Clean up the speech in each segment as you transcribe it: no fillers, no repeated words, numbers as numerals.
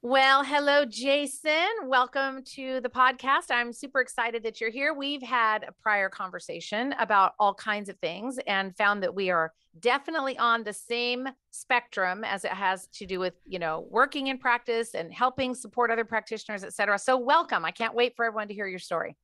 Well, hello, Jason. Welcome to the podcast. I'm super excited that you're here. We've had a prior conversation about all kinds of things and found that we are definitely on the same spectrum as it has to do with, working in practice and helping support other practitioners, et cetera. So welcome. I can't wait for everyone to hear your story.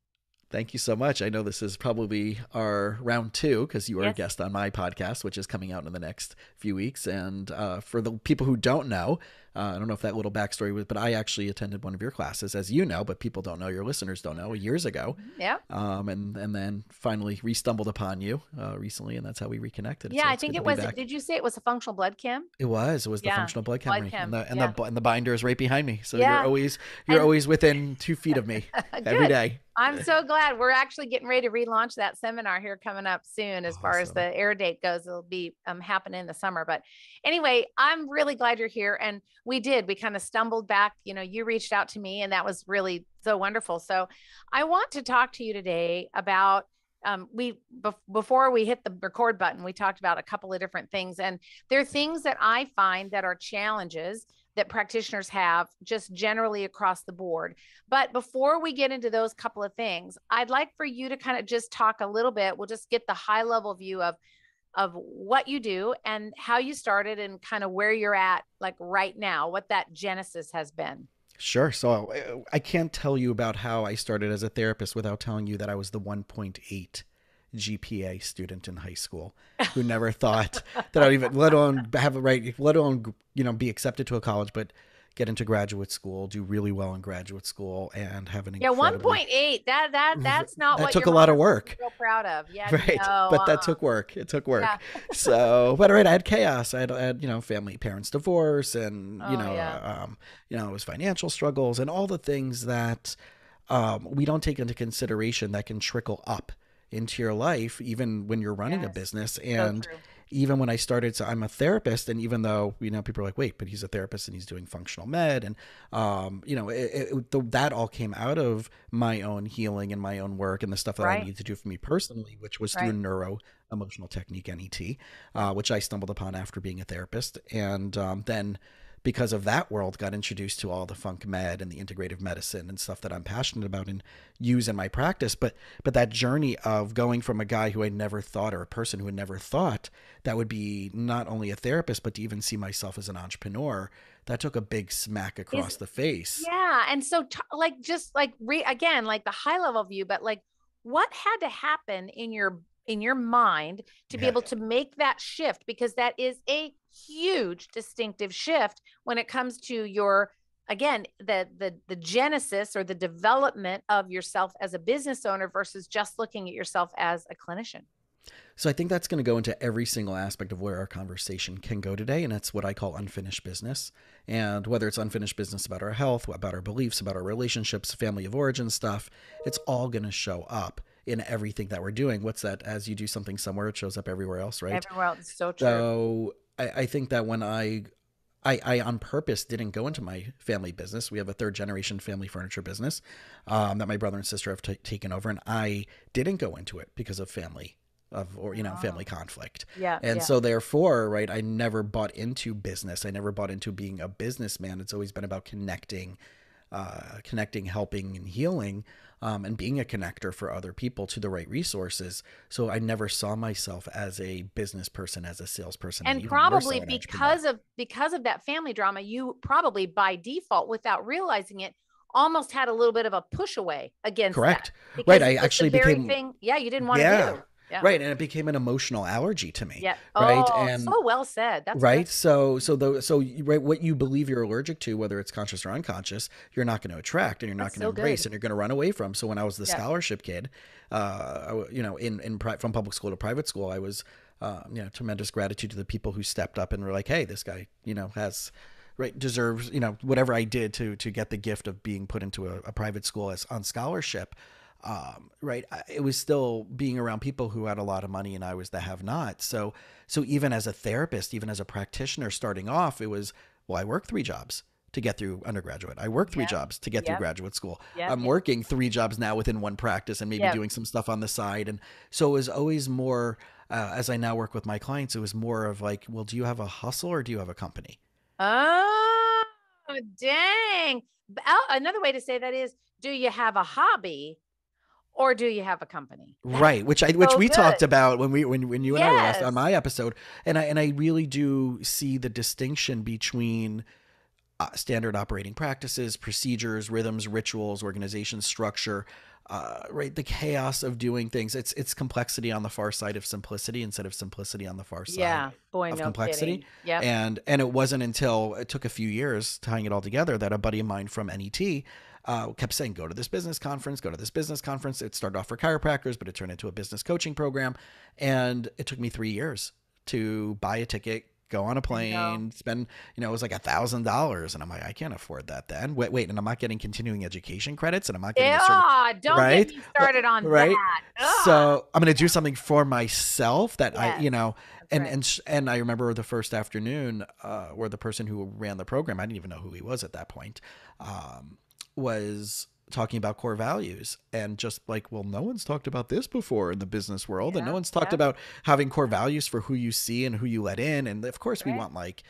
Thank you so much. I know this is probably our round two because you were a Yes. guest on my podcast, which is coming out in the next few weeks. And for the people who don't know, I don't know if that little backstory was, but I actually attended one of your classes, as you know, but people don't know, your listeners don't know, years ago. Yeah. And then finally re-stumbled upon you recently, and that's how we reconnected. Yeah, So I it's think good to it be was, back. did you say it was a functional blood chem? It was the Yeah. functional blood Blood chemistry, and chem. the and Yeah. the and the binder is right behind me. So you're Yeah. always you're And always within 2 feet of me every good. day. I'm so glad. We're actually getting ready to relaunch that seminar here coming up soon. As far as the Awesome. air date goes, it'll be happening in the summer. But anyway, I'm really glad you're here. And we kind of stumbled back. You reached out to me, and that was really so wonderful. So I want to talk to you today about before we hit the record button, we talked about a couple of different things, and there are things that I find that are challenges that practitioners have just generally across the board. But before we get into those couple of things, I'd like for you to kind of just talk a little bit. We'll just get the high level view of what you do and how you started and kind of where you're at like right now, what that genesis has been. Sure. So I can't tell you about how I started as a therapist without telling you that I was the 1.8 GPA student in high school who never thought that I'd even, let alone have a right, let alone, be accepted to a college, but get into graduate school, do really well in graduate school, and have an Yeah, incredibly, 1.8. That's not that what took your a lot mom of is work. real proud of. Yeah, Right. no. But that took work. It took Yeah. work. So, but right, I had chaos. I had family, parents divorce, and, Oh, yeah. it was financial struggles and all the things that we don't take into consideration that can trickle up into your life, even when you're running a Yes. business. So And true. even when I started, so I'm a therapist, and even though, people are like, wait, but he's a therapist and he's doing functional med. And, that all came out of my own healing and my own work and the stuff that I Right. needed to do for me personally, which was through Right. neuro emotional technique, NET, which I stumbled upon after being a therapist. And then because of that world, got introduced to all the funk med and the integrative medicine and stuff that I'm passionate about and use in my practice. But that journey of going from a guy who I never thought, or a person who had never thought that would be not only a therapist, but to even see myself as an entrepreneur, that took a big smack Is across the face. Yeah, and so like just like again like the high level view, but like what had to happen in your mind to be Yeah. able to make that shift, because that is a huge distinctive shift when it comes to your, again, the genesis or the development of yourself as a business owner versus just looking at yourself as a clinician. So I think that's going to go into every single aspect of where our conversation can go today. And that's what I call unfinished business. And whether it's unfinished business about our health, about our beliefs, about our relationships, family of origin stuff, it's all going to show up in everything that we're doing. What's that? As you do something somewhere, it shows up everywhere else, right? Everywhere else is so true. So I think that when I on purpose didn't go into my family business. We have a third generation family furniture business that my brother and sister have taken over, and I didn't go into it because of family Oh, conflict. yeah, And yeah. so therefore, right, I never bought into business. I never bought into being a businessman. It's always been about connecting, helping, and healing, and being a connector for other people to the right resources. So I never saw myself as a business person, as a salesperson, and And even more so probably an entrepreneur. because of that family drama, you probably by default, without realizing it, almost had a little bit of a push away against that, Correct. Right. because I it was the actually very became, thing, yeah, you didn't want to yeah, do. Yeah. right. And it became an emotional allergy to me. Yeah. Right. Oh, And so well said. That's good. right. So right, what you believe you're allergic to, whether it's conscious or unconscious, you're not going to attract, and you're not That's going to so embrace, good. and you're going to run away from. So when I was the Yeah. scholarship kid, from public school to private school, I was, tremendous gratitude to the people who stepped up and were like, hey, this guy, has, right, deserves, whatever I did to get the gift of being put into a private school as on scholarship. Right. It was still being around people who had a lot of money, and I was the have not. So even as a therapist, even as a practitioner starting off, it was, well, I worked 3 jobs to get through undergraduate. I worked three Yeah. jobs to get through Yep. graduate school. Yep. I'm Yep. working 3 jobs now within one practice, and maybe Yep. doing some stuff on the side. And so it was always more, as I now work with my clients, it was more of like, well, do you have a hustle or do you have a company? Oh, Dang. Another way to say that is, do you have a hobby or do you have a company? That's Right, which so we good. talked about when you and I were last on Yes. my episode, and I really do see the distinction between standard operating practices, procedures, rhythms, rituals, organization structure, right? The chaos of doing things. It's complexity on the far side of simplicity instead of simplicity on the far side Yeah. Boy, of no complexity. kidding. Yep. And it wasn't until it took a few years tying it all together that a buddy of mine from NET kept saying, go to this business conference, go to this business conference. It started off for chiropractors, but it turned into a business coaching program. And it took me 3 years to buy a ticket, go on a I know. plane, spend, it was like $1,000. And I'm like, I can't afford that then. Wait. And I'm not getting continuing education credits and I'm not getting a certain, Yeah. Don't get right? me started on Right. that. Ugh. So I'm going to do something for myself that Yes. That's right. and I remember the first afternoon, where the person who ran the program, I didn't even know who he was at that point, was talking about core values and just like, well, no one's talked about this before in the business world. And no Yeah. one's talked Yeah. about having core values for who you see and who you let in. And of course we Right. want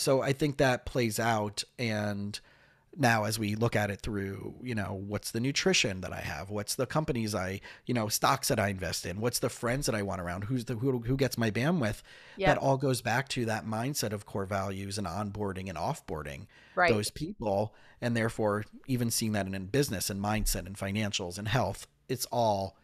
so I think that plays out. And now as we look at it through, what's the nutrition that I have? What's the companies stocks that I invest in? What's the friends that I want around? Who gets my bandwidth? That Yep. all goes back to that mindset of core values and onboarding and offboarding Right. those people. And therefore, even seeing that in business and mindset and financials and health, it's all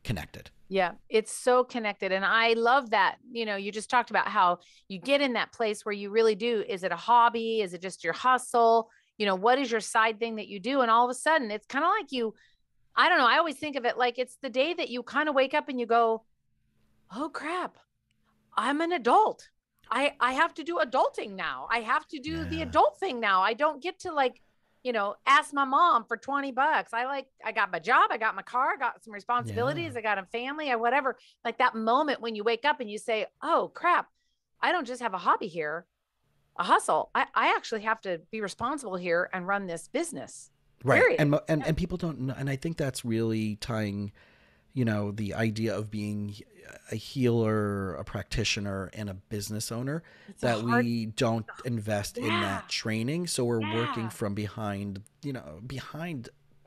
connected. Yeah, it's so connected. And I love that. You just talked about how you get in that place where you really do. Is it a hobby? Is it just your hustle? What is your side thing that you do? And all of a sudden, it's kind of like I don't know. I always think of it like it's the day that you kind of wake up and you go, oh crap, I'm an adult. I have to do adulting now. I have to do the Yeah. adult thing now. I don't get to ask my mom for $20. I got my job, I got my car, I got some Yeah. responsibilities, I got a family, I whatever. Like that moment when you wake up and you say, oh crap, I don't just have a hobby here, a hustle. I actually have to be responsible here and run this business. Right. Period. And people don't know. And I think that's really tying, the idea of being a healer, a practitioner, and a business owner, It's a that hard, we don't invest in yeah, that training. So we're working yeah. from behind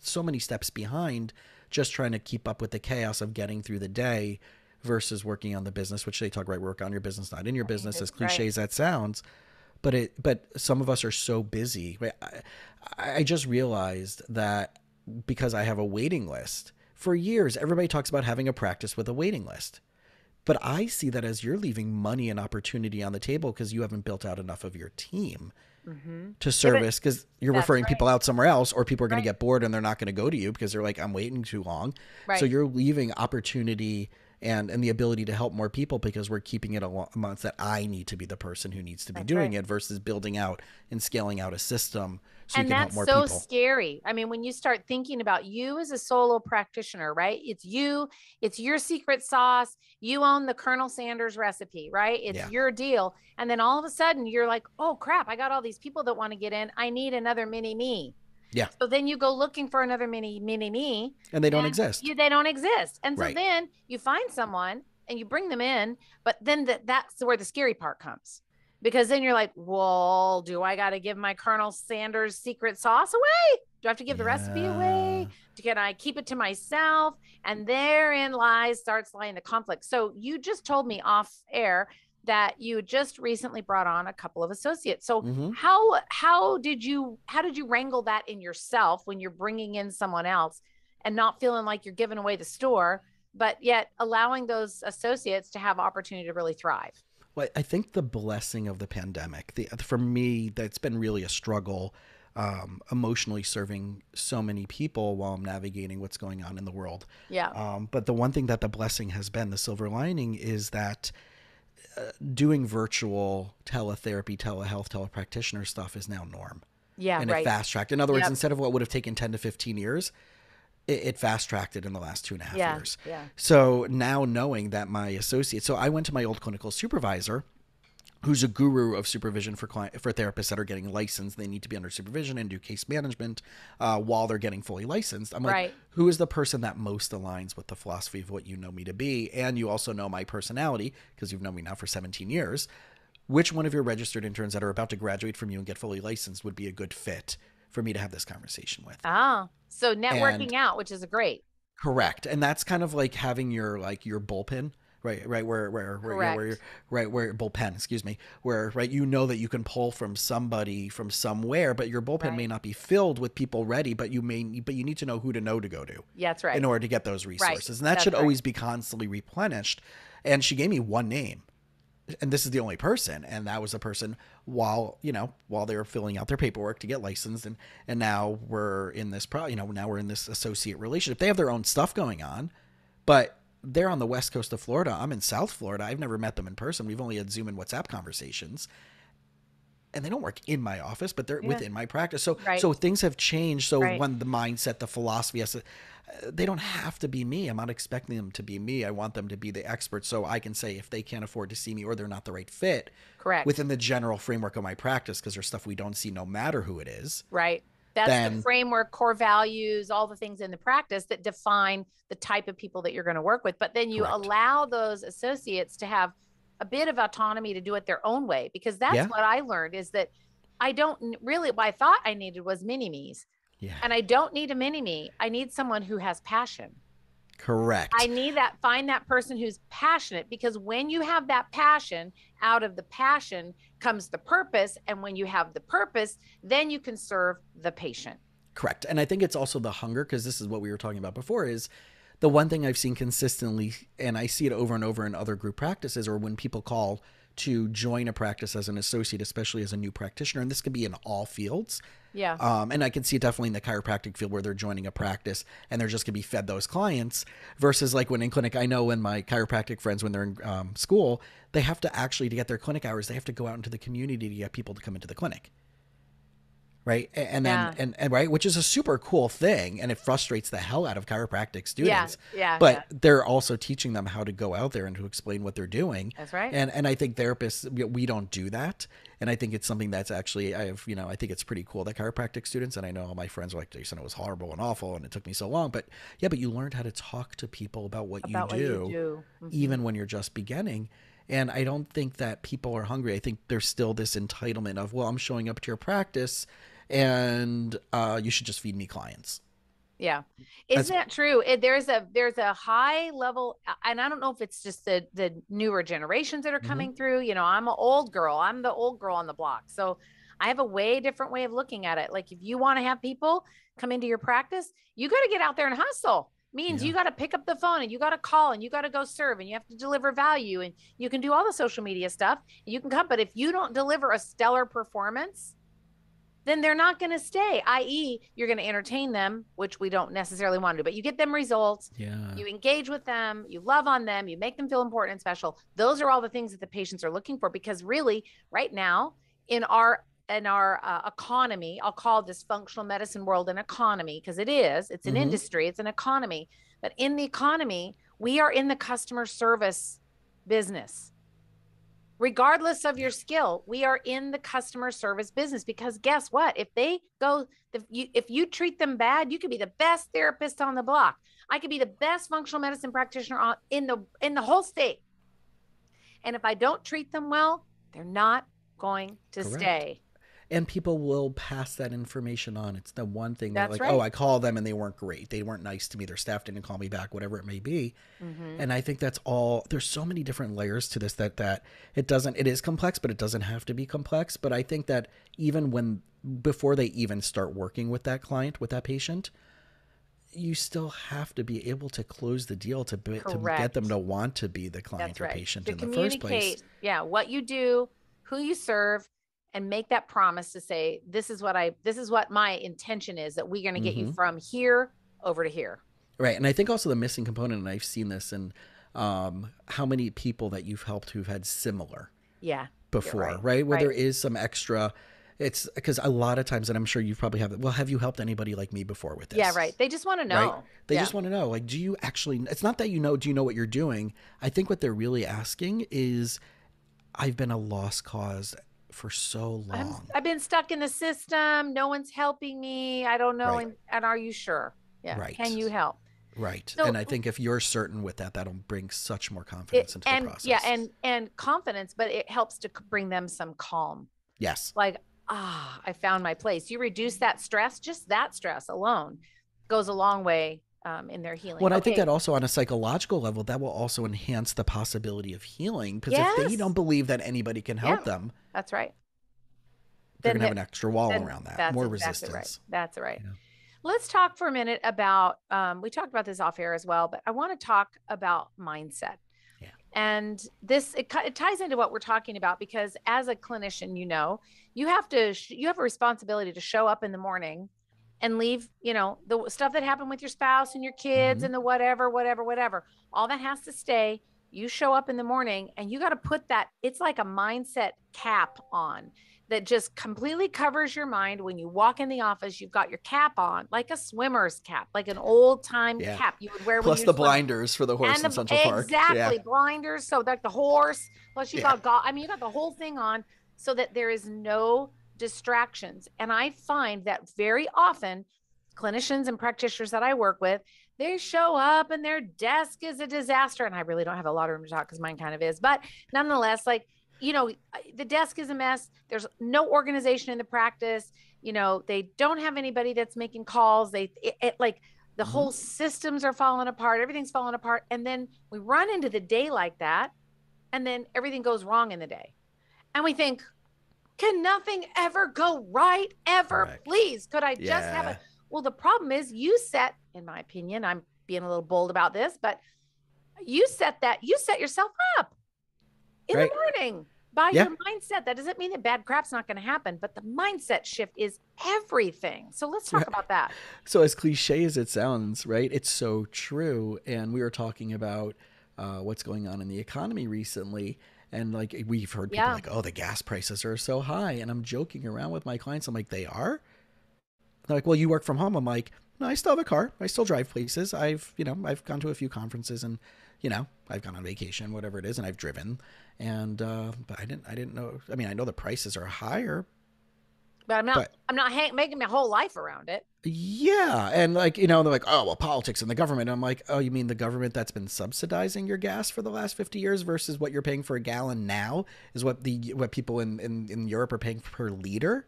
so many steps behind, just trying to keep up with the chaos of getting through the day versus working on the business, which they talk, right? Work on your business, not in your business, as Right. cliche as that sounds. But some of us are so busy. Right? I just realized that because I have a waiting list. For years, everybody talks about having a practice with a waiting list. But I see that as you're leaving money and opportunity on the table because you haven't built out enough of your team Mm-hmm. to Yeah, but service, because you're that's referring right. people out somewhere else, or people are going to Right. get bored and they're not going to go to you because they're like, I'm waiting too long. So Right. you're leaving opportunity and the ability to help more people because we're keeping it amongst that I need to be the person who needs to be That's doing right. it versus building out and scaling out a system so you And can help that's more so people. scary. I mean, when you start thinking about you as a solo practitioner, right? It's you, it's your secret sauce. You own the Colonel Sanders recipe, right? It's Yeah. your deal. And then all of a sudden you're like, oh crap, I got all these people that want to get in. I need another mini me. Yeah. So then you go looking for another mini me And they don't and exist. they don't exist. And so Right. then you find someone and you bring them in, but then that's where the scary part comes. Because then you're like, well, do I got to give my Colonel Sanders secret sauce away? Do I have to give the recipe away? Yeah. Can I keep it to myself? And therein starts lying the conflict. So you just told me off air that you just recently brought on a couple of associates. So Mm-hmm. how did you wrangle that in yourself when you're bringing in someone else and not feeling like you're giving away the store, but yet allowing those associates to have opportunity to really thrive? Well, I think the blessing of the pandemic, for me, that's been really a struggle, emotionally serving so many people while I'm navigating what's going on in the world. Yeah. But the one thing that the blessing has been, the silver lining, is that doing virtual teletherapy, telehealth, telepractitioner stuff is now norm. Yeah. And it Right. fast tracked. In other words, Yep. instead of what would have taken 10 to 15 years, it fast tracked it in the last 2.5 Yeah. years. Yeah. So now knowing that my associate, so I went to my old clinical supervisor, who's a guru of supervision for therapists that are getting licensed. They need to be under supervision and do case management while they're getting fully licensed. I'm like, Right. who is the person that most aligns with the philosophy of what you know me to be? And you also know my personality because you've known me now for 17 years. which one of your registered interns that are about to graduate from you and get fully licensed would be a good fit for me to have this conversation with? Ah, so And networking out, which is a great. correct. And that's kind of like having your like your bullpen, right, where yeah, where you're Correct. right, where bullpen, excuse me, where right, you know that you can pull from somebody from somewhere, but your bullpen may Right. not be filled with people ready, but you need to know who to know to go to Yeah, that's in right. order to get those Right. resources. And that should That's right. always be constantly replenished. And she gave me one name, and this is the only person, and that was a person while they were filling out their paperwork to get licensed, and now we're in this now we're in this associate relationship. They have their own stuff going on, but they're on the west coast of Florida. I'm in South Florida. I've never met them in person. We've only had Zoom and WhatsApp conversations, and they don't work in my office, but they're Yeah. within my practice. So Right. things have changed. So Right. when the mindset, the philosophy has to, they don't have to be me. I'm not expecting them to be me. I want them to be the expert, so I can say if they can't afford to see me or they're not the right fit Correct. within the general framework of my practice, because there's stuff we don't see no matter who it is. Right. That's the Then framework, core values, all the things in the practice that define the type of people that you're going to work with. But then you correct. allow those associates to have a bit of autonomy to do it their own way, because that's Yeah. what I learned is that I don't really, what I thought I needed was mini me's. Yeah. And I don't need a mini me. I need someone who has passion. I Correct. need that, find that person who's passionate, because when you have that passion, out of the passion comes the purpose. And when you have the purpose, then you can serve the patient. Correct. And I think it's also the hunger, because this is what we were talking about before, is the one thing I've seen consistently, and I see it over and over in other group practices, or when people call to join a practice as an associate, especially as a new practitioner, and this could be in all fields. Yeah. And I can see it definitely in the chiropractic field where they're joining a practice and they're just going to be fed those clients versus like when in clinic, I know when my chiropractic friends, when they're in school, they have to actually, to get their clinic hours, they have to go out into the community to get people to come into the clinic. Right. And then, Yeah. and right, which is a super cool thing. And it frustrates the hell out of chiropractic Yeah. students, Yeah. but Yeah. they're also teaching them how to go out there and to explain what they're doing. That's right. And I think therapists, we don't do that. And I think it's something that's actually, I think it's pretty cool that chiropractic students, and I know all my friends are like, Jason, it was horrible and awful and it took me so long, but yeah, but you learned how to talk to people about what you About what you do, do. Mhm. even when you're just beginning. And I don't think that people are hungry. I think there's still this entitlement of, well, I'm showing up to your practice and you should just feed me clients. Yeah. That's Isn't that true? There's a high level, and I don't know if it's just the newer generations that are mhm. coming through. I'm an old girl. I'm the old girl on the block. So I have a way different way of looking at it. Like if you want to have people come into your practice, you got to get out there and hustle. Means Yeah. you got to pick up the phone and you got to call and you got to go serve and you have to deliver value, and you can do all the social media stuff. You can come, but if you don't deliver a stellar performance, then they're not going to stay, i.e., you're going to entertain them, which we don't necessarily want to do, but you get them results, Yeah. you engage with them, you love on them, you make them feel important and special. Those are all the things that the patients are looking for, because really right now in our economy, I'll call this functional medicine world an economy, because it's an hmm industry, it's an economy. But in the economy, we are in the customer service business. Regardless of your skill, we are in the customer service business, because guess what? If you treat them bad, you could be the best therapist on the block. I could be the best functional medicine practitioner in the whole state. And if I don't treat them well, they're not going to Correct. stay. And people will pass that information on. It's the one thing that That's like, oh, right. I called them and they weren't great. They weren't nice to me. Their staff didn't call me back, whatever it may be. Mm-hmm. And I think that's all. There's so many different layers to this that it is complex, but it doesn't have to be complex. But I think that even before they even start working with that client, with that patient, you still have to be able to close the deal to get them Correct. to want to be the That's client or right. patient To in the first place. communicate, yeah, what you do, who you serve, and make that promise to say, this is what my intention is, that we're going to get you hmm from here over to here. Right. And I think also the missing component, and I've seen this in how many people that you've helped who've had similar Yeah, you're before, right. right? Where there Right. is some extra, it's because a lot of times, and I'm sure you probably have, well, have you helped anybody like me before with Yeah, this? right. They just want to Right? know. They Yeah. just want to know, like, do you actually, it's not that do you know what you're doing? I think what they're really asking is, I've been a lost cause for so long. I've been stuck in the system. No one's helping me. I don't know. Right. And are you sure? Yeah. Can Right. you help? Right. So And I think if you're certain with that, that'll bring such more confidence into the process. and confidence, but it helps to bring them some calm. Yes. Like, I found my place. You reduce that stress, just that stress alone goes a long way in their Well, healing. and I think Okay. that also on a psychological level, that will also enhance the possibility of healing. Because if they don't Yes. believe that anybody can Yeah, help them, that's right. they're Then going to have an extra wall then around that, that's more exactly right. resistance. That's right. You know? Let's talk for a minute about, we talked about this off air as well, but I want to talk about mindset. Yeah. And it ties into what we're talking about, because as a clinician, you have you have a responsibility to show up in the morning and leave, the stuff that happened with your spouse and your kids Mm-hmm. and the whatever, all that has to stay. You show up in the morning and you got to put that, it's like a mindset cap on that just completely covers your mind. When you walk in the office, you've got your cap on, like a swimmer's cap, like an old time Yeah. cap you would wear when Plus you're the swimming. blinders for the horse And in Central Park. Yeah. exactly, blinders. So like the horse, plus you Yeah. you got the whole thing on, so that there is no distractions. And I find that very often clinicians and practitioners that I work with, they show up and their desk is a disaster. And I really don't have a lot of room to talk because mine kind of is. But nonetheless, like, the desk is a mess. There's no organization in the practice. They don't have anybody that's making calls. Like the Mm-hmm. whole systems are falling apart. Everything's falling apart. And then we run into the day like that. And then everything goes wrong in the day. And we think, can nothing ever go right ever? Correct. Please, could I just have Yeah. it? Well, the problem is in my opinion, I'm being a little bold about this, but you set yourself up in Right. the morning by Yeah. your mindset. That doesn't mean that bad crap's not going to happen, but the mindset shift is everything. So let's talk about that. So as cliche as it sounds, right? It's so true. And we were talking about what's going on in the economy recently. And like we've heard people like, oh, the gas prices are so high. And I'm joking around with my clients. I'm like, they are? They're like, well, you work from home. I'm like, no, I still have a car. I still drive places. I've gone to a few conferences and, I've gone on vacation, whatever it is, and I've driven. And, but I didn't know. I mean, I know the prices are higher, but I'm not making my whole life around it. Yeah. And like, they're like, oh, well, politics and the government. I'm like, oh, you mean the government that's been subsidizing your gas for the last 50 years versus what you're paying for a gallon now is what people in Europe are paying per liter.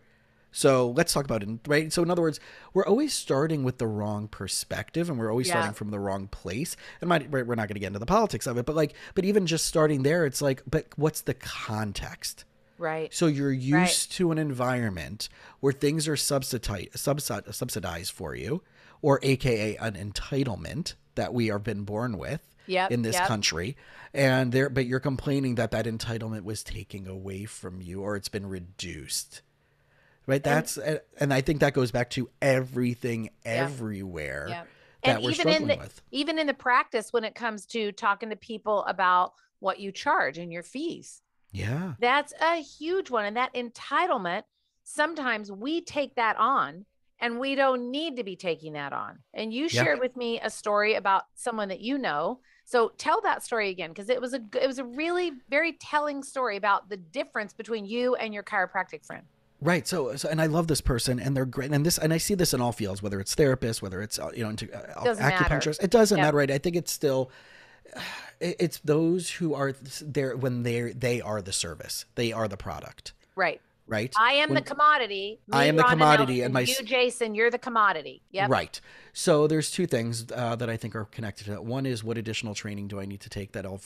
So let's talk about it, right? So in other words, we're always starting with the wrong perspective and we're always starting from the wrong place. And we're not going to get into the politics of it, but even just starting there, it's like, but what's the context? Right. So you're used to an environment where things are subsidized for you, or AKA an entitlement that we have been born with in this country. But you're complaining that entitlement was taken away from you or it's been reduced. Right. And I think that goes back to everything everywhere that we're struggling with. Even in the practice, when it comes to talking to people about what you charge and your fees. Yeah. That's a huge one. And that entitlement, sometimes we take that on and we don't need to be taking that on. And you shared with me a story about someone that you know. So tell that story again, because it was a really very telling story about the difference between you and your chiropractic friend. Right. So, and I love this person, and they're great. And I see this in all fields, whether it's therapists, whether it's into acupuncturists. It doesn't matter, right? I think it's still, it's those who are there when they are the service, they are the product. Right. Right. I am the commodity. I am the commodity, and you, Jason, you're the commodity. Yep. Right. So there's two things that I think are connected to that. One is, what additional training do I need to take that'll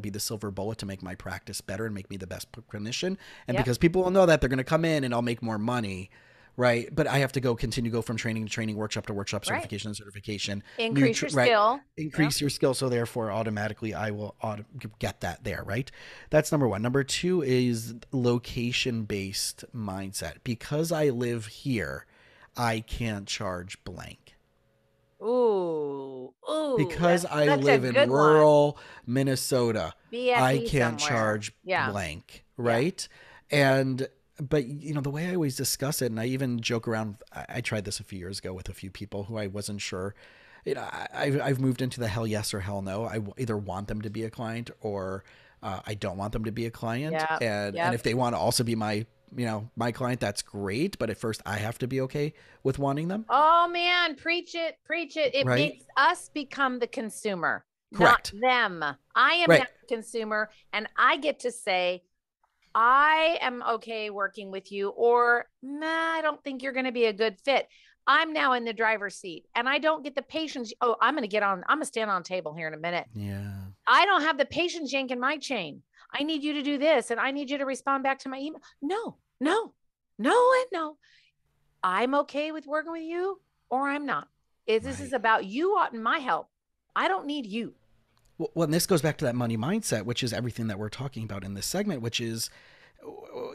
be the silver bullet to make my practice better and make me the best clinician? And because people will know that, they're going to come in and I'll make more money. Right. But I have to continue to go from training to training, workshop to workshop, certification to certification. Increase your skill. Increase your skill. So therefore, automatically, I will get that there. Right. That's number one. Number two is location-based mindset. Because I live here, I can't charge blank. Ooh. Because I live in rural Minnesota, I can't charge blank. Right. But the way I always discuss it, and I even joke around, I tried this a few years ago with a few people who I wasn't sure. I've moved into the hell yes or hell no. I either want them to be a client or I don't want them to be a client. And if they want to also be my my client, that's great. But at first I have to be okay with wanting them. Oh man, preach it, preach it. It Right. makes us become the consumer, not Correct. them. I am now Right. the consumer, and I get to say, I am okay working with you, or nah, I don't think you're going to be a good fit. I'm now in the driver's seat, and I don't get the patience. Oh, I'm going to stand on a table here in a minute. Yeah. I don't have the patience yanking my chain. I need you to do this, and I need you to respond back to my email. No, no, no, and no. I'm okay with working with you, or I'm not. This is Right. about you wanting my help. I don't need you. Well, and this goes back to that money mindset, which is everything that we're talking about in this segment, which is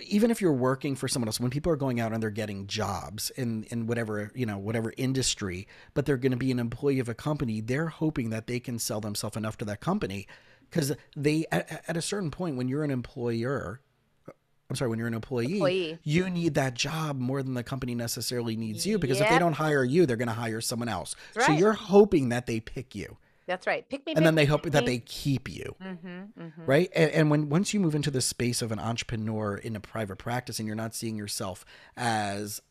even if you're working for someone else, when people are going out and they're getting jobs in whatever, whatever industry, but they're going to be an employee of a company, they're hoping that they can sell themselves enough to that company because at a certain point, when you're an employer, I'm sorry, when you're an employee, Employee. you need that job more than the company necessarily needs you, because if they Yep. don't hire you, they're going to hire someone else. That's So right. you're hoping that they pick you, That's right. Pick me, and pick then they me, hope pick that me. they keep you. Mm-hmm, mm-hmm. Right. And once you move into the space of an entrepreneur in a private practice and you're not seeing yourself as,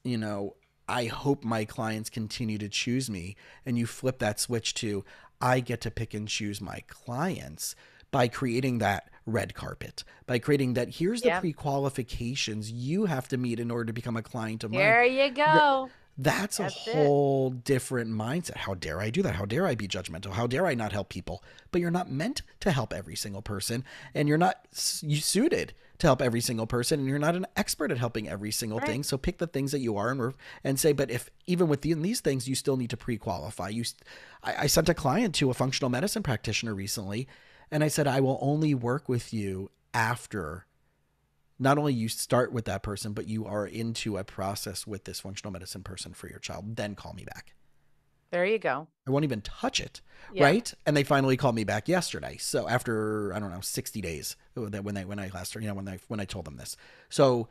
I hope my clients continue to choose me, and you flip that switch to, I get to pick and choose my clients by creating that red carpet, by creating that, here's the Yep. pre-qualifications you have to meet in order to become a client of mine. There you go. That's a That's it. whole different mindset. How dare I do that? How dare I be judgmental? How dare I not help people? But you're not meant to help every single person, and you're not suited to help every single person, and you're not an expert at helping every single thing. Right. So pick the things that you are and say, but if even within these things, you still need to pre-qualify. I sent a client to a functional medicine practitioner recently, and I said, I will only work with you after not only you start with that person, but you are into a process with this functional medicine person for your child. Then call me back. There you go. I won't even touch it. Yeah. Right. And they finally called me back yesterday. So after, I don't know, 60 days when I last, when I told them this. So,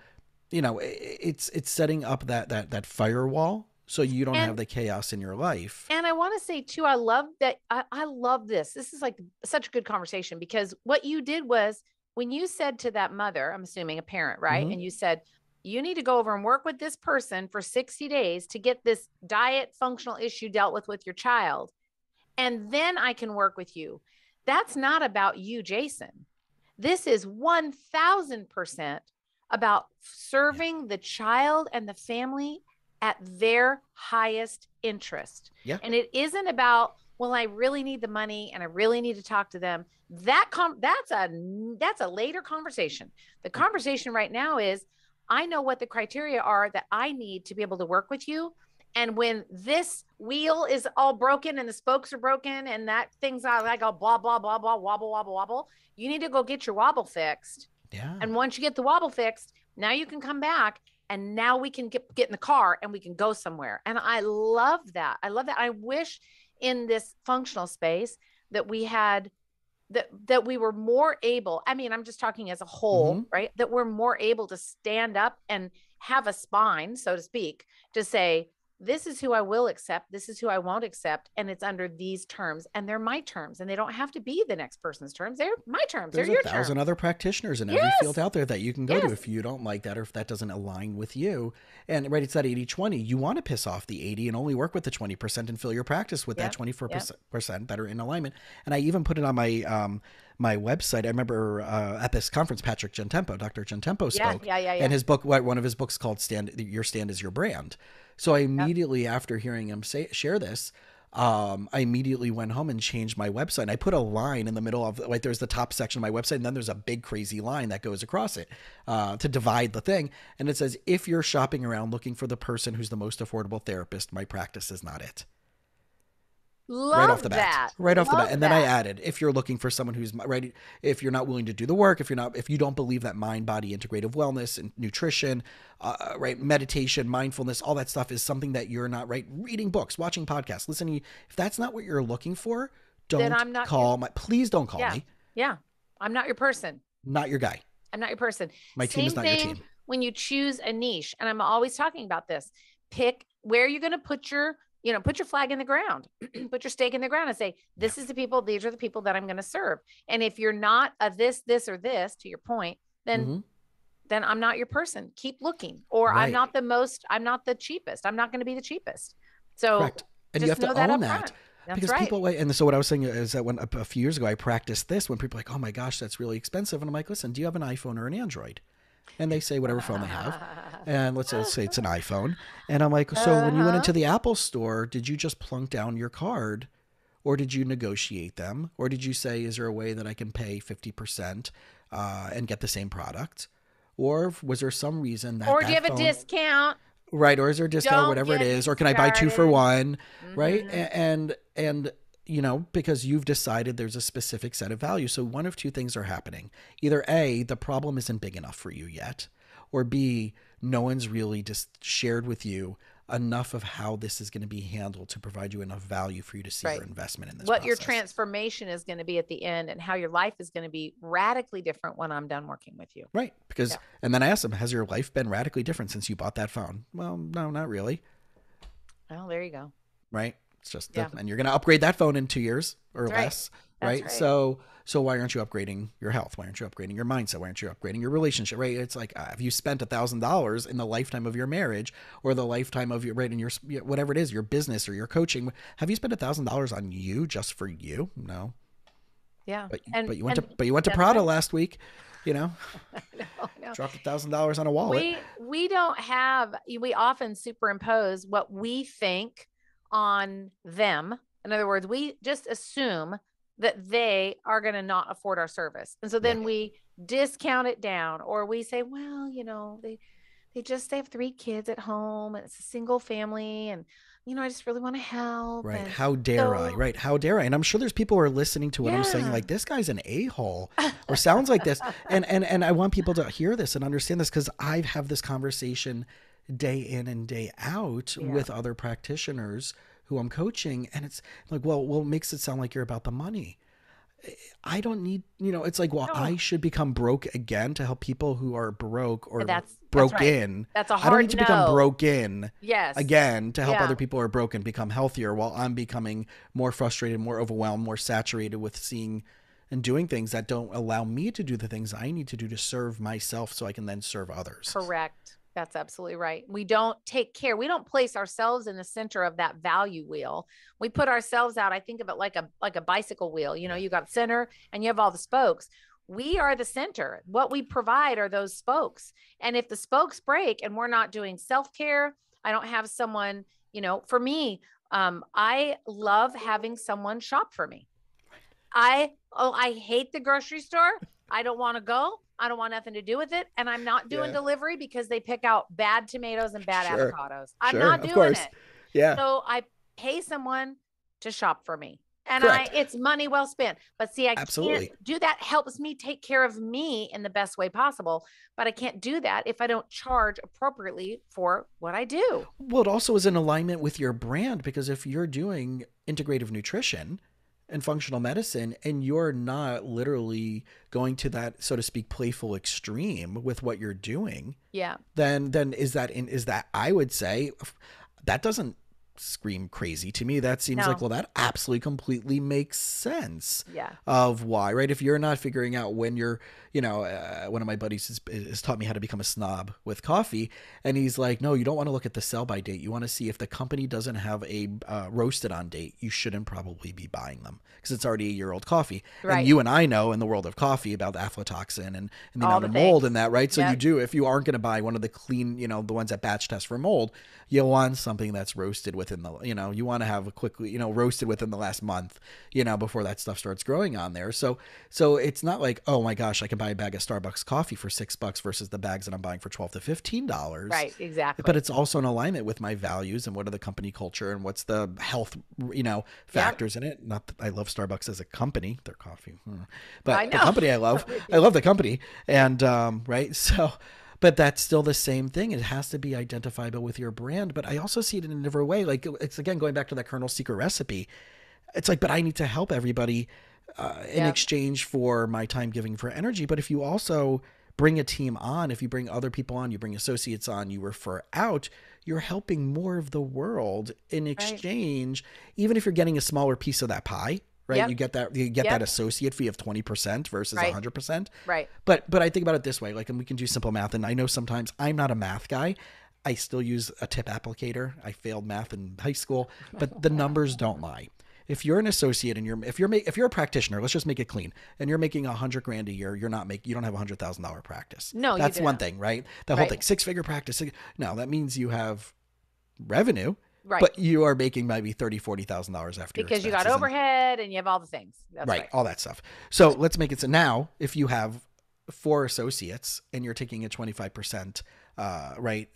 it's setting up that firewall so you don't have the chaos in your life. And I want to say too, I love that. I love this. This is like such a good conversation, because what you did was, when you said to that mother, I'm assuming a parent, right? Mhm. And you said, you need to go over and work with this person for 60 days to get this diet functional issue dealt with your child. And then I can work with you. That's not about you, Jason. This is 1000% about serving the child and the family at their highest interest. Yeah. And it isn't about, well, I really need the money and I really need to talk to them. That's a later conversation. The conversation right now is, I know what the criteria are that I need to be able to work with you. And when this wheel is all broken and the spokes are broken and that thing's like a blah, blah, blah, blah, wobble, wobble, wobble, you need to go get your wobble fixed. Yeah. And once you get the wobble fixed, now you can come back, and now we can get in the car and we can go somewhere. And I love that. I love that. I wish in this functional space that we had that we were more able, I mean, I'm just talking as a whole, right? That we're more able to stand up and have a spine, so to speak, to say, this is who I will accept. This is who I won't accept. And it's under these terms, and they're my terms, and they don't have to be the next person's terms. They're my terms. There's they're your 1,000 terms. other practitioners in every field out there that you can go to Yes. if you don't like that, or if that doesn't align with you. And right, it's that 80-20. You want to piss off the 80 and only work with the 20% and fill your practice with that 24% that are in alignment. And I even put it on my website. I remember at this conference, Dr. Gentempo spoke. And his book, one of his books called Your Stand is Your Brand. So I immediately, after hearing him share this, I immediately went home and changed my website. And I put a line in the middle of, like, there's the top section of my website, and then there's a big crazy line that goes across it to divide the thing. And it says, if you're shopping around looking for the person who's the most affordable therapist, my practice is not it. Right off the bat. And then I added, if you're looking for someone who's right, if you're not willing to do the work, if you don't believe that mind, body, integrative wellness and nutrition, right, meditation, mindfulness, all that stuff is something that you're not, right, reading books, watching podcasts, listening, if that's not what you're looking for, please don't call me. Yeah. I'm not your person. Not your guy. I'm not your person. My team is not your team. When you choose a niche, and I'm always talking about this, pick where you're going to put your flag in the ground, put your stake in the ground and say, these are the people that I'm going to serve. And if you're not a this, or this, to your point, then then I'm not your person. Keep looking. Or I'm Right. not I'm not the cheapest. I'm not going to be the cheapest. So Correct. And you just have to know that own up that, front. That's because right. people, and so what I was saying is that when a few years ago I practiced this, when people are like, oh my gosh, that's really expensive. And I'm like, listen, do you have an iPhone or an Android? And they say whatever phone they have. And let's say it's an iPhone. And I'm like, so when you went Uh-huh. into the Apple store, did you just plunk down your card, or did you negotiate them? Or did you say, is there a way that I can pay 50% and get the same product? Or was there some reason that Or do you that have a phone, discount? right? Or is there a discount, Don't whatever it get is? me Or can I buy two for started. one? Right. Mm-hmm. And, because you've decided there's a specific set of values. So one of two things are happening. Either A, the problem isn't big enough for you yet, or B, no one's really just shared with you enough of how this is going to be handled to provide you enough value for you to see your Right. investment in this What your process. transformation is going to be at the end and how your life is going to be radically different when I'm done working with you. Right. Yeah. Because, and then I asked them, has your life been radically different since you bought that phone? Well, no, not really. Well, there you go. Right. It's just Yeah. and you're going to upgrade that phone in 2 years or That's right. less. That's Right. right. So why aren't you upgrading your health? Why aren't you upgrading your mindset? Why aren't you upgrading your relationship? Right. It's like, have you spent $1,000 in the lifetime of your marriage, or the lifetime of your, right, in your, whatever it is, your business or your coaching? Have you spent $1,000 on you, just for you? No. Yeah. But And you went to that's Prada right. last week, you know, No. dropped $1,000 on a wallet. We don't have, we often superimpose what we think on them. In other words, we just assume that they are going to not afford our service. And so Yeah. then we discount it down, or we say, well, they have 3 kids at home and it's a single family, and I just really want to help. Right. And How dare I? so Right. How dare I? And I'm sure there's people who are listening to what I'm saying, yeah. like, this guy's an a-hole, or sounds like this. And I want people to hear this and understand this, because I have this conversation day in and day out Yeah. with other practitioners who I'm coaching. And it's like, well, it makes it sound like you're about the money. I don't need, it's like, well, I No. should become broke again to help people who are broke or That's right. broken. That's a I don't need hard to become no. broken Yes. again to help Yeah. other people who are broken become healthier, while I'm becoming more frustrated, more overwhelmed, more saturated with seeing and doing things that don't allow me to do the things I need to do to serve myself, so I can then serve others. Correct. That's absolutely right. We don't take care. We don't place ourselves in the center of that value wheel. We put ourselves out. I think of it like a bicycle wheel. You got center and you have all the spokes. We are the center. What we provide are those spokes. And if the spokes break and we're not doing self-care, I don't have someone, for me, I love having someone shop for me. I hate the grocery store. I don't want to go. I don't want nothing to do with it. And I'm not doing Yeah. delivery because they pick out bad tomatoes and bad Sure. avocados. I'm Sure. not Of doing course. it. Yeah. So I pay someone to shop for me. And Correct. it's money well spent. But see, I can't Absolutely. do that. Helps me take care of me in the best way possible. But I can't do that if I don't charge appropriately for what I do. Well, it also is in alignment with your brand, because if you're doing integrative nutrition and functional medicine, and you're not literally going to that, so to speak, playful extreme with what you're doing, Yeah. then is that I would say that doesn't scream crazy to me. That seems like, No. well, that absolutely completely makes sense Yeah. of why, right? If you're not figuring out when you're, one of my buddies has taught me how to become a snob with coffee. And he's like, no, you don't want to look at the sell by date. You want to see if the company doesn't have a roasted on date, you shouldn't probably be buying them, because it's already a year-old coffee. Right. And you and I know in the world of coffee about the aflatoxin and the All amount the of mold things. in that, right? So Yep. you do, if you aren't going to buy one of the clean, the ones that batch test for mold, you want something that's roasted within the, you want to have a quickly, roasted within the last month, before that stuff starts growing on there. So it's not like, oh my gosh, I can buy a bag of Starbucks coffee for $6 versus the bags that I'm buying for $12 to $15. Right. Exactly. But it's also in alignment with my values and what are the company culture and what's the health, factors in it. Not that I love Starbucks as a company, their coffee, but I the know. company I love the company. And, right. So, but that's still the same thing. It has to be identifiable with your brand. But I also see it in a different way. Like, it's again, going back to that Colonel's Secret recipe. It's like, but I need to help everybody in Yep. exchange for my time giving for energy. But if you also bring a team on, if you bring other people on, you bring associates on, you refer out, you're helping more of the world in Right. exchange, even if you're getting a smaller piece of that pie, right? Yep. You get that associate fee of 20% versus Right. 100%. Right. But I think about it this way, like, and we can do simple math. And I know sometimes I'm not a math guy. I still use a tip applicator. I failed math in high school, but the numbers don't lie. If you're an associate and if you're a practitioner, let's just make it clean, and you're making $100,000 a year, you don't have $100,000 practice. No, That's one thing, right? The whole thing, 6-figure practice. No, that means you have revenue, right, but you are making maybe $30,000-$40,000 after because you got overhead and you have all the things. That's right. All that stuff. So let's make it so now, if you have 4 associates and you're taking a 25%,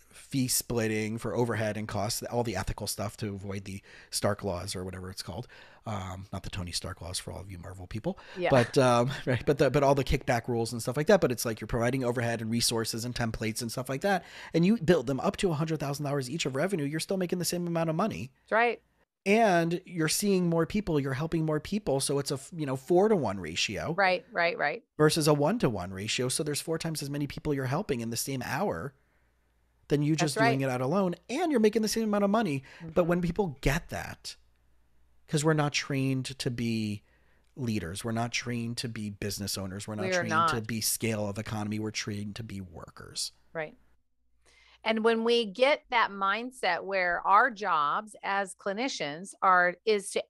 fee splitting for overhead and costs, all the ethical stuff to avoid the Stark laws or whatever it's called. Not the Tony Stark laws for all of you Marvel people, but but all the kickback rules and stuff like that. But it's like you're providing overhead and resources and templates and stuff like that, and you build them up to $100,000 each of revenue. You're still making the same amount of money. That's right. And you're seeing more people, you're helping more people. So it's a 4-to-1 ratio. Right. Versus a 1-to-1 ratio. So there's 4 times as many people you're helping in the same hour than you just doing it out alone. And you're making the same amount of money. Mm-hmm. But when people get that, because we're not trained to be leaders, we're not trained to be business owners, we're not trained to be scale of economy, we're trained to be workers. Right. And when we get that mindset where our jobs as clinicians is to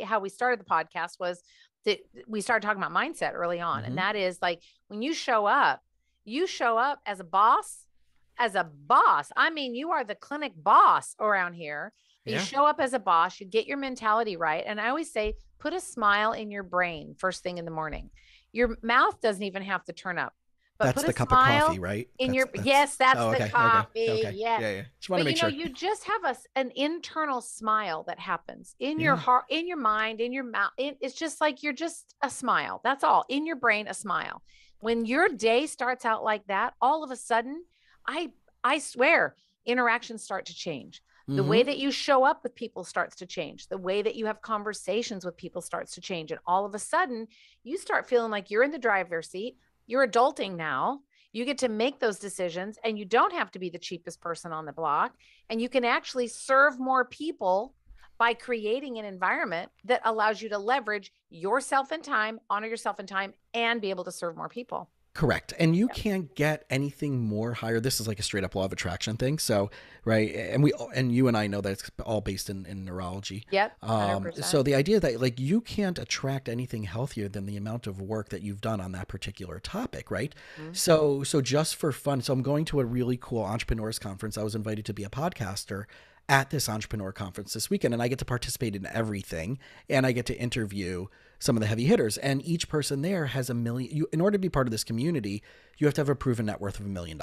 how we started the podcast was that we started talking about mindset early on. Mm-hmm. And that is like, when you show up as a boss. I mean, you are the clinic boss around here. You show up as a boss, you get your mentality right. And I always say, put a smile in your brain first thing in the morning. Your mouth doesn't even have to turn up. But that's the cup of coffee, right? That's the coffee. Okay. Yeah. Just want to make sure. You just have an internal smile that happens in your heart, in your mind, in your mouth. It's just like you're just a smile. That's all. In your brain, a smile. When your day starts out like that, all of a sudden, I swear, interactions start to change. The way that you show up with people starts to change. The way that you have conversations with people starts to change. And all of a sudden, you start feeling like you're in the driver's seat. You're adulting now. You get to make those decisions, and you don't have to be the cheapest person on the block. And you can actually serve more people by creating an environment that allows you to leverage yourself in time, honor yourself in time, and be able to serve more people. Correct. And you can't get anything more higher. This is like a straight up law of attraction thing. So, right. And you and I know that it's all based in neurology. Yep. 100%. So the idea that like you can't attract anything healthier than the amount of work that you've done on that particular topic. Right. Mm-hmm. So just for fun. So I'm going to a really cool entrepreneurs conference. I was invited to be a podcaster at this entrepreneur conference this weekend, and I get to participate in everything, and I get to interview some of the heavy hitters, and each person there has $1 million. In order to be part of this community, you have to have a proven net worth of $1 million.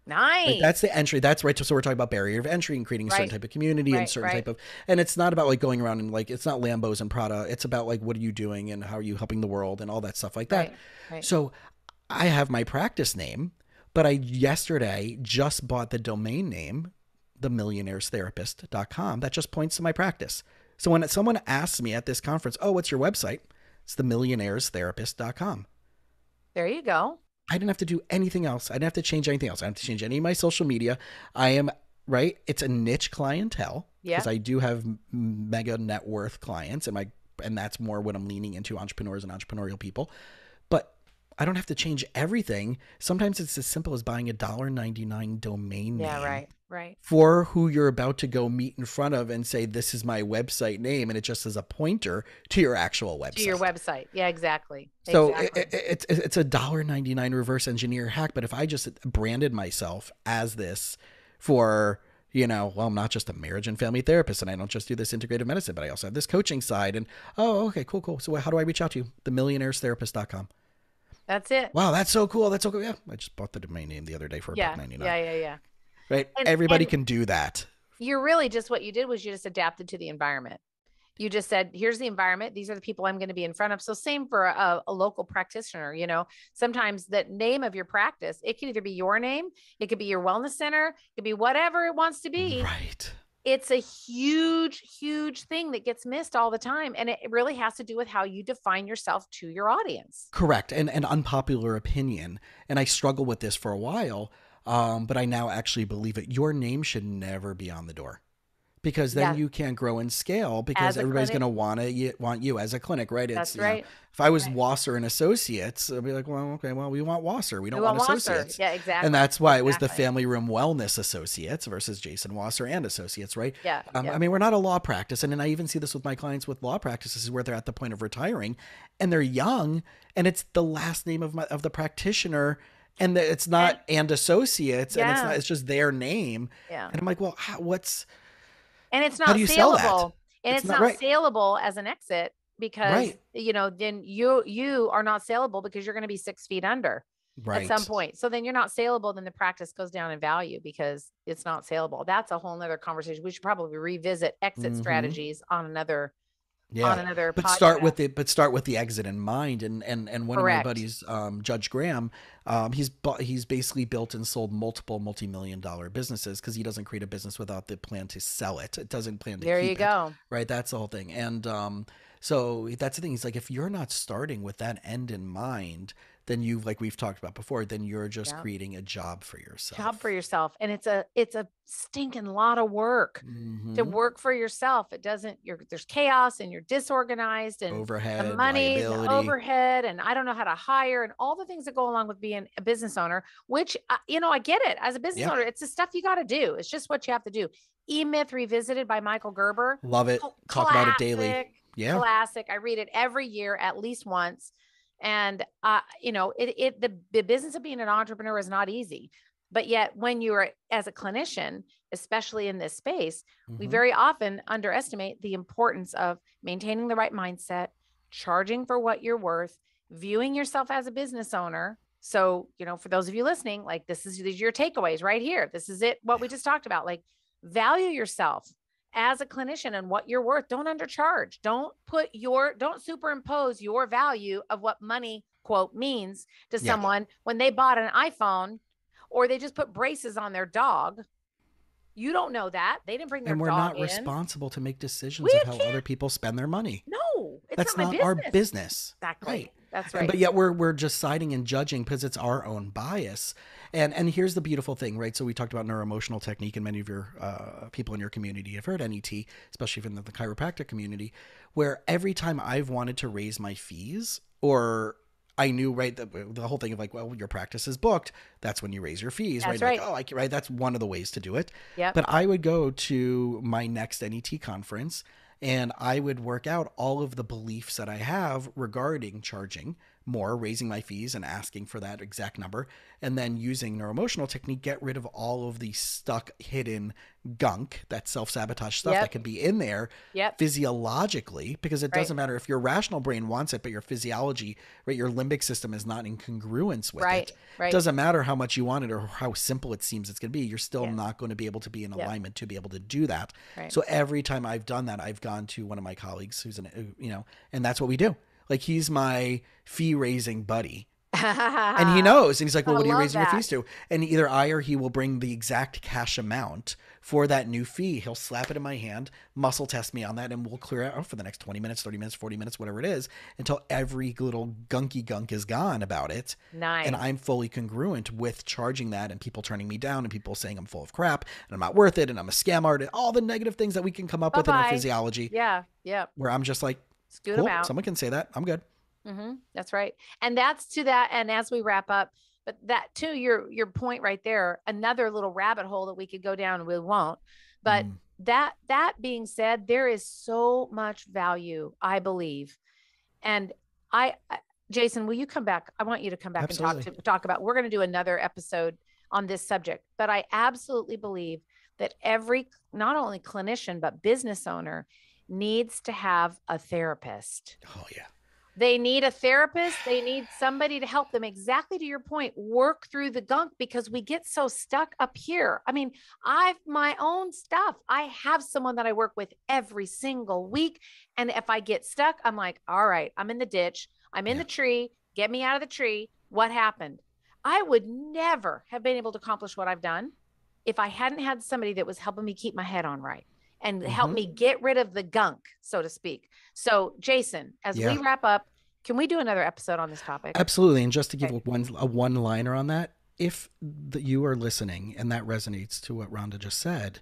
Nice. Like that's the entry. That's right. So we're talking about barrier of entry and creating a certain type of community and certain type of, and it's not about like going around and like, it's not Lambos and Prada. It's about like, what are you doing and how are you helping the world and all that stuff like that. Right. So I have my practice name, but I yesterday just bought the domain name, themillionairestherapist.com. That just points to my practice. So when someone asks me at this conference, oh, what's your website? It's themillionairestherapist.com. There you go. I didn't have to do anything else. I didn't have to change anything else. I didn't have to change any of my social media. I am right. It's a niche clientele because I do have mega net worth clients, and that's more what I'm leaning into, entrepreneurs and entrepreneurial people. But I don't have to change everything. Sometimes it's as simple as buying a $1.99 domain name. Yeah, right. For who you're about to go meet in front of and say, this is my website name. And it just is a pointer to your actual website. To your website. Yeah, exactly. So it's a $1.99 reverse engineer hack. But if I just branded myself as this for, I'm not just a marriage and family therapist, and I don't just do this integrative medicine, but I also have this coaching side. And, okay, cool. So how do I reach out to you? Themillionairestherapist.com. That's it. Wow, that's so cool. That's so cool. Yeah, I just bought the domain name the other day for $1.99. Yeah. Right? Everybody can do that. You're really just, what you did was you just adapted to the environment. You just said, here's the environment. These are the people I'm going to be in front of. So same for a local practitioner, sometimes the name of your practice, it can either be your name, it could be your wellness center, it could be whatever it wants to be. Right. It's a huge, huge thing that gets missed all the time. And it really has to do with how you define yourself to your audience. Correct. And an unpopular opinion. And I struggled with this for a while, but I now actually believe it. Your name should never be on the door. because then Yeah. you can't grow and scale because As a everybody's going clinic. to want you as a clinic, right? It's, That's right. if I was Right. Wasser and Associates, I'd be like, well, okay, well, we want Wasser. We We don't want want Wasser. Associates. Yeah, And exactly. that's why it was the Exactly. Family Room Wellness Associates versus Jason Wasser and Associates, right? Yeah. I Yeah. mean, we're not a law practice. And then I even see this with my clients with law practices where they're at the point of retiring and they're young and it's the last name of the practitioner, and it's And not and associates, and yeah. it's just their name. Yeah. And I'm like, well, And it's how not do you sell that? saleable. And It's it's not not right. saleable as an exit because, Right. then you are not saleable because you're going to be 6 feet under at some Right. point. So then you're not saleable. Then the practice goes down in value because it's not saleable. That's a whole nother conversation. We should probably revisit exit Mm-hmm. strategies on another Yeah. podcast. But start with the exit in mind. And one of my Correct. buddies, Judge Graham, he's basically built and sold multiple multi-million-dollar businesses because he doesn't create a business without the plan to sell it. It doesn't plan to There you keep it. go. Right. That's the whole thing. And so that's the thing. He's like, if you're not starting with that end in mind, then like we've talked about before, then you're just Yeah. creating a job for Job for yourself. yourself. And it's a stinking lot of work to Mm-hmm. work for yourself. It doesn't, there's chaos and you're disorganized and the Overhead, money, the liability. overhead, and I don't know how to hire and all the things that go along with being a business owner, which, I get it as a business Yeah. owner. It's the stuff you got to do. It's just what you have to do. E-Myth Revisited by Michael Gerber. Love it. Talk about it daily. Classic, Yeah. classic. I read it every year, at least once. And, the business of being an entrepreneur is not easy, but yet when you're as a clinician, especially in this space, we Mm-hmm. very often underestimate the importance of maintaining the right mindset, charging for what you're worth, viewing yourself as a business owner. So, for those of you listening, like these are your takeaways right here. This is it. What we just talked about, like value yourself as a clinician and what you're worth. Don't undercharge. Don't superimpose your value of what money quote means to Yeah. someone when they bought an iPhone or they just put braces on their dog. You don't know that. They didn't bring their And we're dog not in. responsible to make decisions We of how can't. other people spend their money. No, it's That's not my not our business. business. Exactly. Right. That's right. But yet we're just siding and judging because it's our own bias. And here's the beautiful thing, right? So we talked about neuroemotional technique, and many of your people in your community have heard NET, especially from the chiropractic community, where every time I've wanted to raise my fees, or I knew, right, the whole thing of like, well, your practice is booked. That's when you raise your fees, That's right? right. Like, right. That's one of the ways to do it. Yep. But I would go to my next NET conference and I would work out all of the beliefs that I have regarding charging more, raising my fees and asking for that exact number, and then using neuroemotional technique, get rid of all of the stuck hidden gunk, that self-sabotage stuff Yep. that can be in there Yep. physiologically, because it Right. doesn't matter if your rational brain wants it, but your physiology, right, your limbic system is not in congruence with Right. it. Right. It doesn't matter how much you want it or how simple it seems it's going to be. You're still Yeah. not going to be able to be in Yeah. alignment to be able to do that. Right. So every time I've done that, I've gone to one of my colleagues who's and that's what we do. Like, he's my fee raising buddy. And he knows. And he's like, well, I what are you love raising your that. fees to? And either I or he will bring the exact cash amount for that new fee. He'll slap it in my hand, muscle test me on that, and we'll clear it out for the next 20 minutes, 30 minutes, 40 minutes, whatever it is, until every little gunky gunk is gone about it. Nice. And I'm fully congruent with charging that, and people turning me down and people saying I'm full of crap and I'm not worth it and I'm a scam artist, all the negative things that we can come up with in our Bye-bye. physiology, Yeah. Yep. where I'm just like, Scoot cool, them out. someone can say that. I'm good. That's right. And that's to that. And as we wrap up, but that to your point right there, another little rabbit hole that we could go down and we won't. But that being said, there is so much value, I believe. And Jason, will you come back? I want you to come back Absolutely. and talk about, we're going to do another episode on this subject, but I absolutely believe that every, not only clinician, but business owner needs to have a therapist. Oh yeah. They need a therapist. They need somebody to help them, exactly to your point, work through the gunk, because we get so stuck up here. I mean, my own stuff. I have someone that I work with every single week. And if I get stuck, I'm like, all right, I'm in the ditch. I'm in the tree. Get me out of the tree. What happened? I would never have been able to accomplish what I've done if I hadn't had somebody that was helping me keep my head on right and help me get rid of the gunk, so to speak. So Jason, as we wrap up, can we do another episode on this topic? Absolutely. And just to give a one-liner on that, if you are listening and that resonates to what Rhonda just said,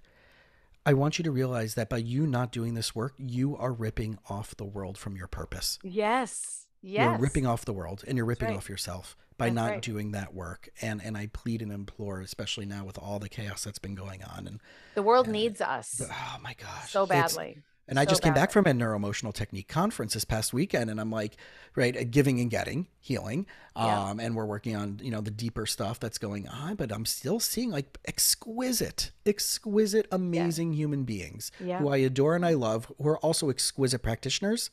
I want you to realize that by you not doing this work, you are ripping off the world from your purpose. Yes. You're Yes. ripping off the world and you're That's ripping right. off yourself by That's not right. doing that work. And I plead and implore, especially now with all the chaos that's been going on. The world And needs us oh my gosh, so it's, badly. and I So just came back badly. from a neuroemotional technique conference this past weekend, and I'm like, right, giving and getting, healing, Yeah. and we're working on the deeper stuff that's going on, but I'm still seeing like exquisite, Yeah. amazing human beings Yeah. who I adore and I love, who are also exquisite practitioners,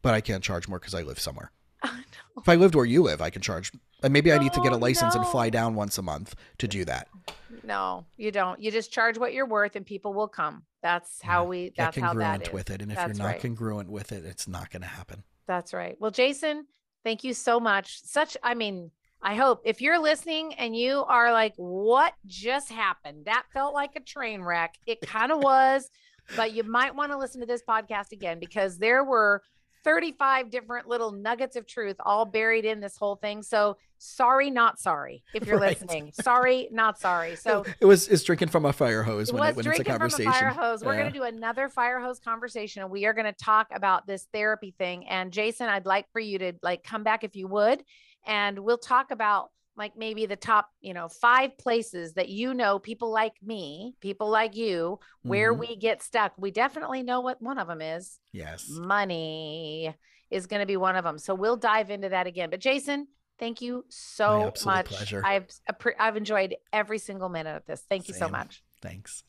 but I can't charge more because I live somewhere. Oh, If I lived where you live, I can charge. And maybe I need to get a no. license and fly No. down once a month to do that. No, you don't. You just charge what you're worth and people will come. Yeah, get That's how that congruent is. with it, and if you're That's not right. congruent with it, it's not going to happen. That's right. Well, Jason, thank you so much. I mean, I hope if you're listening and you are like, what just happened? That felt like a train wreck. It kind of was, but you might want to listen to this podcast again because there were 35 different little nuggets of truth all buried in this whole thing. So sorry, not sorry. If you're Right. listening, sorry, not sorry. So It's drinking from a fire hose it when was it's a drinking from a fire conversation. hose. We're going Yeah. to do another fire hose conversation and we are going to talk about this therapy thing. And Jason, I'd like for you to like come back if you would, and we'll talk about like maybe the top, 5 places that people like me, people like you, where Mm-hmm. we get stuck. We definitely know what one of them is. Yes. Money is going to be one of them. So we'll dive into that again. But Jason, thank you My so absolute much. pleasure. I've enjoyed every single minute of this. Thank you so Same. much. Thanks.